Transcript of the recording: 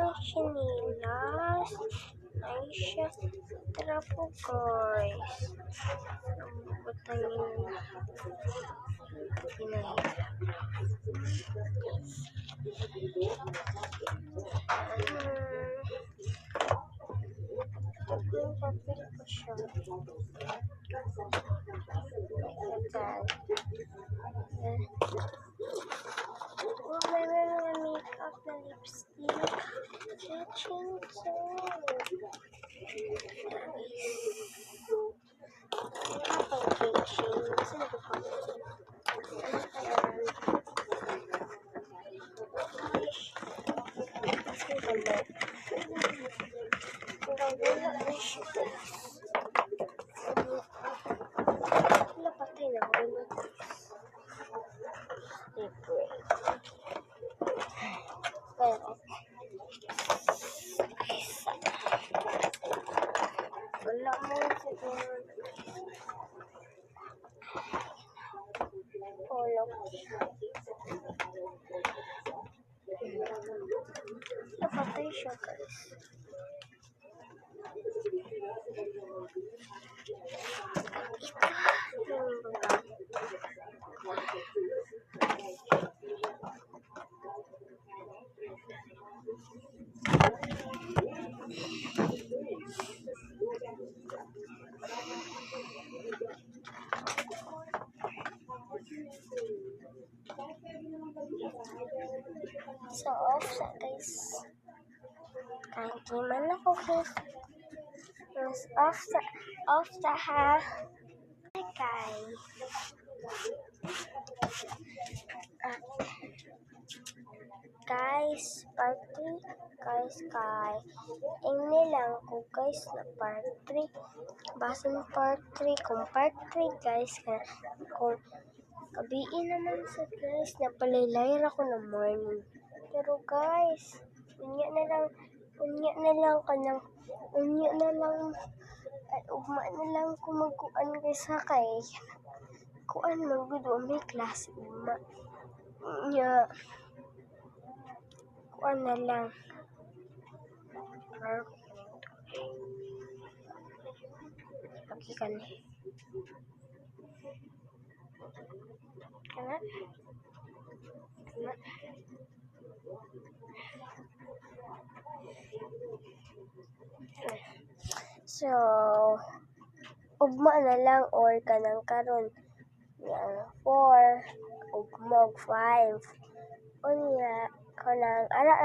ng chinilas. Ay siya. Tara po guys. Butayin. Yung papel ko siya. May mga makeup na lipstick. Ching wala mo siguro. Napatay siya guys. So off siya guys. Kahit di man ako guys. Off sa ha. Guys. Guys, party. Guys, ini lang ko guys na part 3. Basin part 3. Kung part 3 guys. Kung kabiin naman sa guys. Napalaylay ako ng morning. Pero guys, unya na lang ugma na lang kumaguan guys ha kay kuan magud may klase ugma nya kuan na lang lagi kan kana so ugma na lang or kanang karon yang 4 ugma 5 unya kanang ara